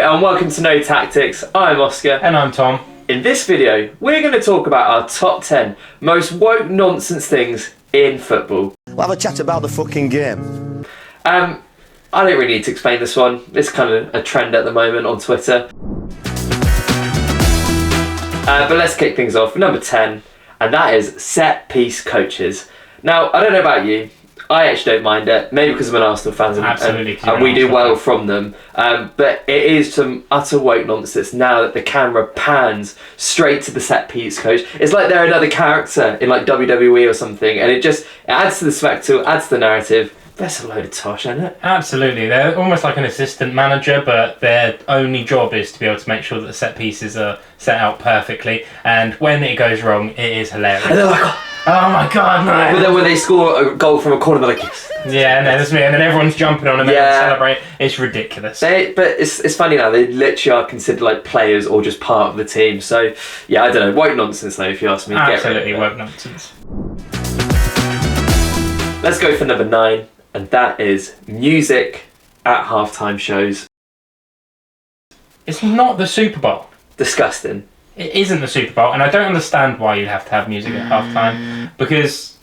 and welcome to No Tactics. I'm Oscar. And I'm Tom. In this video, we're going to talk about our top 10 most woke nonsense things in football. We'll have a chat about the fucking game. I don't really need to explain this one. It's kind of a trend at the moment on Twitter. But let's kick things off. Number 10, and that is set piece coaches. Now, I don't know about you. I actually don't mind it, maybe because I'm an Arsenal fan and we do well from them. But it is some utter woke nonsense now that the camera pans straight to the set piece coach. It's like they're another character in like WWE or something, and it adds to the spectacle, adds to the narrative. That's a load of tosh, isn't it? Absolutely. They're almost like an assistant manager, but their only job is to be able to make sure that the set pieces are set out perfectly. And when it goes wrong, it is hilarious. And they're like, oh my god, no. But then when they score a goal from a corner, they're like, yes. Yeah, no, that's me. And then everyone's jumping on them and celebrate. It's ridiculous. But it's funny now, they literally are considered like players or just part of the team. So, yeah, I don't know. Woke nonsense, though, if you ask me. Absolutely woke nonsense. Let's go for number 9. And that is music at halftime shows. It's not the Super Bowl. Disgusting. It isn't the Super Bowl, and I don't understand why you have to have music at halftime, because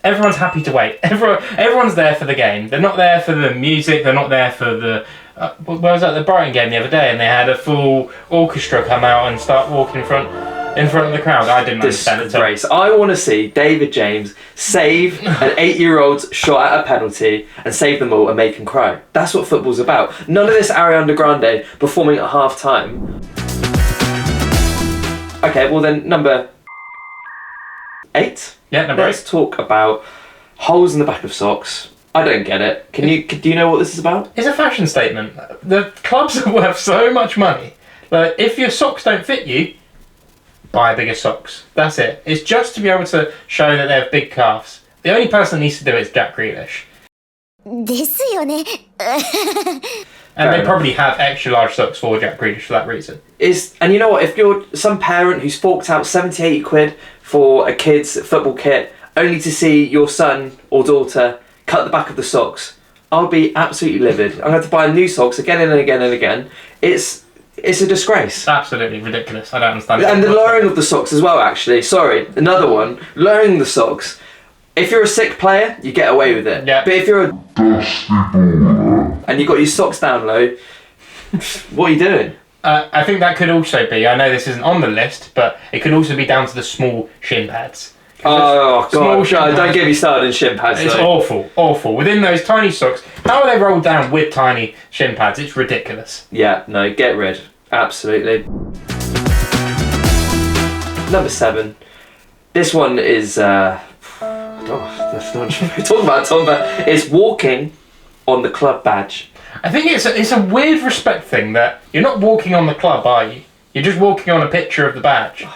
everyone's happy to wait. Everyone's there for the game. They're not there for the music. They're not there for the. Well, I was at the Brighton game the other day, and they had a full orchestra come out and start walking in front of the crowd. I didn't understand it. Disgrace. I want to see David James save an 8-year-old's shot at a penalty and save them all and make them cry. That's what football's about. None of this Ariana Grande performing at half time. Okay, well then number 8. Yeah, number 8. Let's talk about holes in the back of socks. I don't get it. Do you know what this is about? It's a fashion statement. The clubs are worth so much money. Like, if your socks don't fit you, buy bigger socks. That's it. It's just to be able to show that they have big calves. The only person that needs to do it is Jack Grealish. And they probably have extra large socks for Jack Grealish for that reason. And you know what? If you're some parent who's forked out 70, 80 quid for a kid's football kit, only to see your son or daughter cut the back of the socks, I'll be absolutely livid. I'm going to have to buy new socks again and again and again. It's a disgrace. Absolutely ridiculous. I don't understand. And the lowering of the socks as well, actually. Sorry, another one. Lowering the socks. If you're a sick player, you get away with it. Yeah. But if you're a dusty baller and you've got your socks down low, what are you doing? I think that could also be, I know this isn't on the list, but it could also be down to the small shin pads. Oh, God. Don't get me started on shin pads, It's though. awful. Within those tiny socks, how are they rolled down with tiny shin pads? It's ridiculous. Yeah, no, get rid. Absolutely. Number 7. This one is, I don't know what we're talking about, Tom, but it's walking on the club badge. I think it's a weird respect thing that you're not walking on the club, are you? You're just walking on a picture of the badge.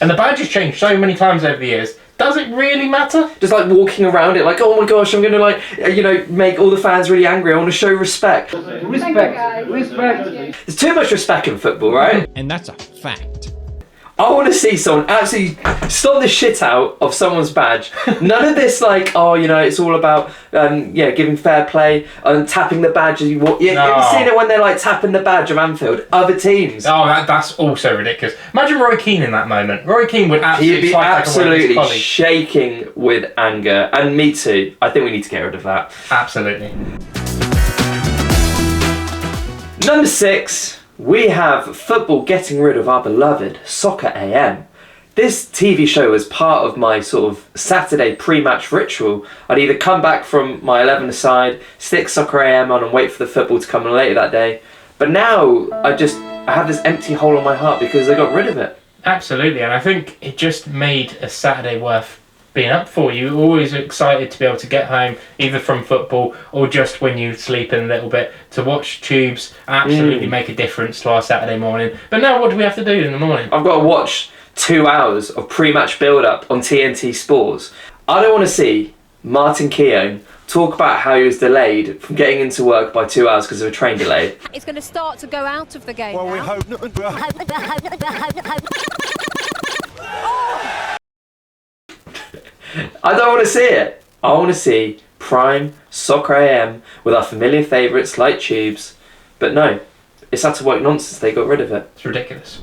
And the badge has changed so many times over the years. Does it really matter? Just like walking around it like, oh my gosh, I'm going to make all the fans really angry. I want to show respect. Respect. There's too much respect in football, right? And that's a fact. I want to see someone absolutely stomp the shit out of someone's badge. None of this it's all about giving fair play and tapping the badge as you walk. You've seen it when they're like tapping the badge of Anfield, other teams. Oh, that's also ridiculous. Imagine Roy Keane in that moment. Roy Keane would He'd be absolutely shaking with anger, and me too. I think we need to get rid of that. Absolutely. Number 6. We have football getting rid of our beloved Soccer AM. This TV show was part of my sort of Saturday pre-match ritual. I'd either come back from my 11-a-side, stick Soccer AM on and wait for the football to come in later that day. But now I have this empty hole in my heart because they got rid of it. Absolutely, and I think it just made a Saturday worth being up for. You were always excited to be able to get home, either from football or just when you sleep in a little bit, to watch Tubes absolutely make a difference to our Saturday morning. But now what do we have to do in the morning? I've got to watch 2 hours of pre-match build-up on TNT Sports. I don't want to see Martin Keown talk about how he was delayed from getting into work by 2 hours because of a train delay. It's going to start to go out of the game Well, now. we hope not. I don't want to see it. I want to see prime Soccer AM with our familiar favourites like Tubes. But no, it's utter woke nonsense, they got rid of it. It's ridiculous.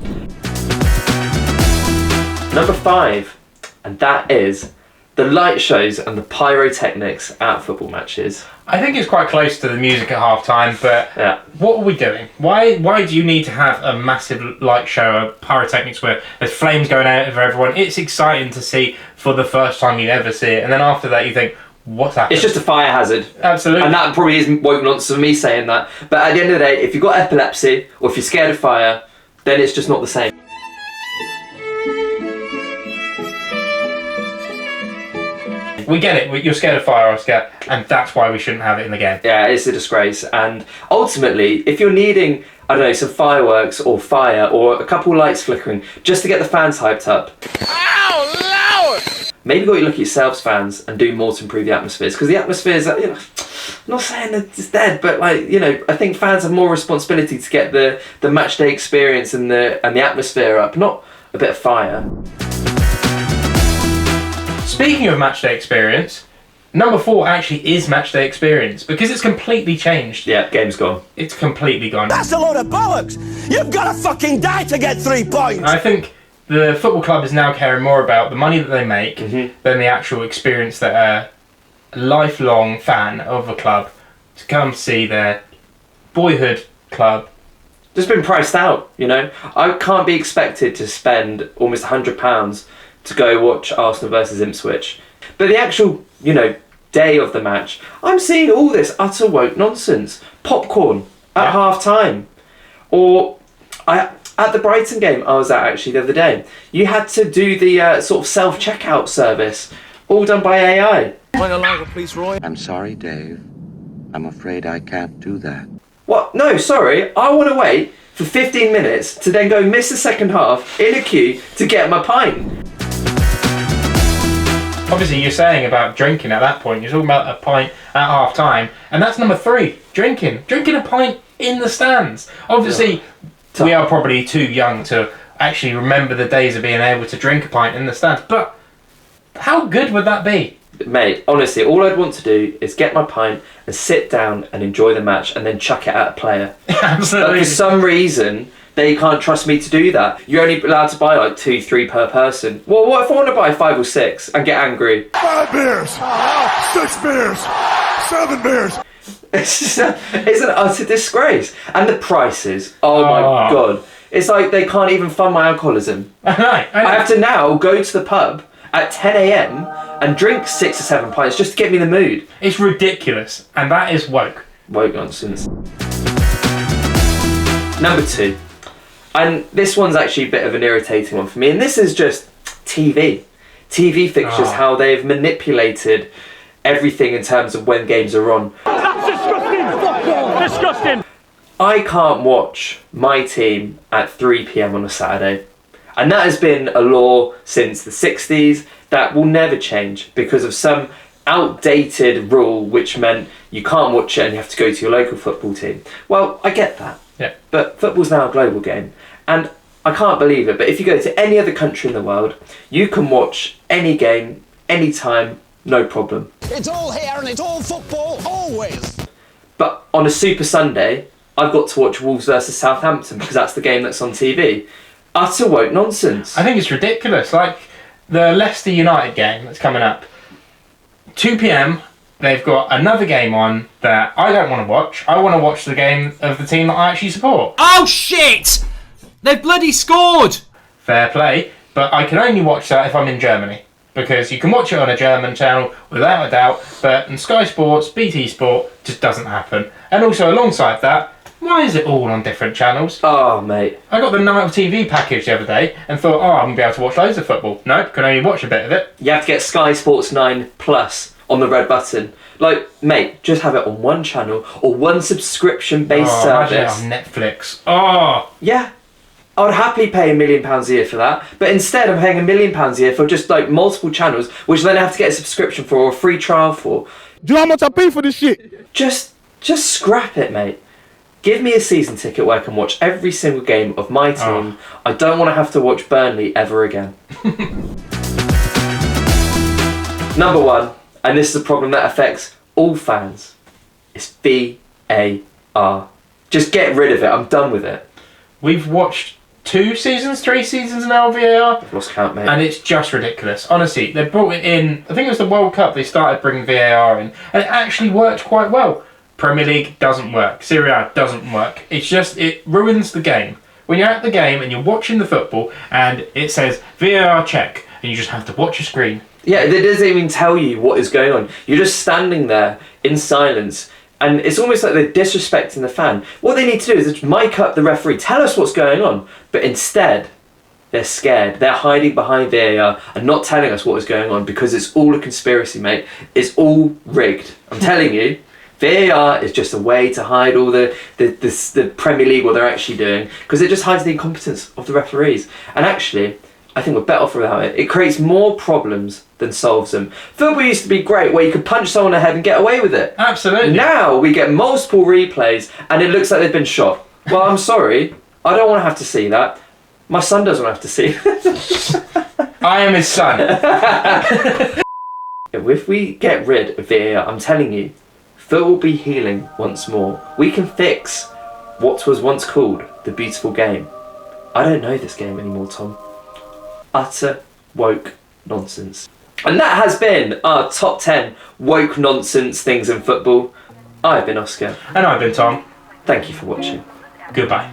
Number 5, and that is the light shows and the pyrotechnics at football matches. I think it's quite close to the music at half time, but what are we doing? Why do you need to have a massive light show, a pyrotechnics where there's flames going out over everyone? It's exciting to see for the first time you ever see it, and then after that you think, what's happening? It's just a fire hazard. Absolutely. And that probably isn't woke nonsense of me saying that. But at the end of the day, if you've got epilepsy or if you're scared of fire, then it's just not the same. We get it. You're scared of fire, Oscar, and that's why we shouldn't have it in the game. Yeah, it's a disgrace. And ultimately, if you're needing, I don't know, some fireworks or fire or a couple lights flickering just to get the fans hyped up. Ow, Lord! Maybe go look at yourselves, fans, and do more to improve the atmospheres. Because the atmospheres, you know, I'm not saying that it's dead, but like, you know, I think fans have more responsibility to get the match day experience and the atmosphere up, not a bit of fire. Speaking of matchday experience, number 4 actually is matchday experience because it's completely changed. Yeah, game's gone. It's completely gone. That's a load of bollocks! You've got to fucking die to get 3 points! I think the football club is now caring more about the money that they make than the actual experience that a lifelong fan of a club to come see their boyhood club. Just been priced out, you know. I can't be expected to spend almost £100 to go watch Arsenal versus Ipswich. But the actual, you know, day of the match, I'm seeing all this utter woke nonsense. Popcorn at half time. Or at the Brighton game I was at actually the other day, you had to do the sort of self-checkout service, all done by AI. Please, Roy. I'm sorry, Dave. I'm afraid I can't do that. What? No, sorry. I want to wait for 15 minutes to then go miss the second half in a queue to get my pint. Obviously, you're saying about drinking at that point. You're talking about a pint at half time, and that's number 3. Drinking a pint in the stands. Obviously, we are probably too young to actually remember the days of being able to drink a pint in the stands. But how good would that be? Mate, honestly, all I'd want to do is get my pint and sit down and enjoy the match and then chuck it at a player. Absolutely. But for some reason, they can't trust me to do that. You're only allowed to buy like 2-3 per person. Well, what if I want to buy 5 or 6 and get angry? 5 beers, 6 beers, 7 beers. It's an utter disgrace. And the prices, oh my God. It's like they can't even fund my alcoholism. I know. I have to now go to the pub at 10 a.m. and drink 6 or 7 pints just to get me in the mood. It's ridiculous, and that is woke. Woke nonsense. Number 2. And this one's actually a bit of an irritating one for me, and this is just TV. TV fixtures, how they've manipulated everything in terms of when games are on. That's disgusting! Disgusting! I can't watch my team at 3 p.m. on a Saturday. And that has been a law since the 60s that will never change because of some outdated rule which meant you can't watch it and you have to go to your local football team. Well, I get that. Yeah. But football's now a global game. And I can't believe it, but if you go to any other country in the world, you can watch any game, anytime, no problem. It's all here and it's all football, always! But on a Super Sunday, I've got to watch Wolves versus Southampton because that's the game that's on TV. Utter woke nonsense. I think it's ridiculous. Like the Leicester United game that's coming up, 2 p.m. They've got another game on that I don't want to watch. I want to watch the game of the team that I actually support. Oh shit! They've bloody scored! Fair play, but I can only watch that if I'm in Germany because you can watch it on a German channel without a doubt. But in Sky Sports, BT Sport just doesn't happen. And also alongside that, why is it all on different channels? Oh, mate. I got the Night TV package the other day and thought, I'm going to be able to watch loads of football. Nope, can only watch a bit of it. You have to get Sky Sports 9 Plus on the red button. Like, mate, just have it on one channel or one subscription-based service. On Netflix. Oh! Yeah. I would happily pay £1 million a year for that. But instead, I'm paying £1 million a year for just, like, multiple channels, which then I have to get a subscription for or a free trial for. Do you know how much I pay for this shit? Just scrap it, mate. Give me a season ticket where I can watch every single game of my team. I don't want to have to watch Burnley ever again. Number 1, and this is a problem that affects all fans. It's VAR. Just get rid of it. I'm done with it. We've watched 3 seasons now of VAR. I've lost count, mate. And it's just ridiculous. Honestly, they brought it in, I think it was the World Cup, they started bringing VAR in, and it actually worked quite well. Premier League doesn't work. Serie A doesn't work. It's just, it ruins the game. When you're at the game and you're watching the football and it says VAR check, and you just have to watch your screen. Yeah, it doesn't even tell you what is going on. You're just standing there in silence. And it's almost like they're disrespecting the fan. What they need to do is just mic up the referee, tell us what's going on. But instead, they're scared. They're hiding behind VAR and not telling us what is going on because it's all a conspiracy, mate. It's all rigged. I'm telling you, VAR is just a way to hide all the Premier League, what they're actually doing, because it just hides the incompetence of the referees. And actually, I think we're better off without it. It creates more problems than solves them. Football used to be great, where you could punch someone in the head and get away with it. Absolutely. Now we get multiple replays and it looks like they've been shot. Well, I'm sorry. I don't want to have to see that. My son doesn't have to see it. I am his son. If we get rid of VAR, I'm telling you, football will be healing once more. We can fix what was once called the beautiful game. I don't know this game anymore, Tom. Utter woke nonsense. And that has been our top 10 woke nonsense things in football. I've been Oscar. And I've been Tom. Thank you for watching. Goodbye.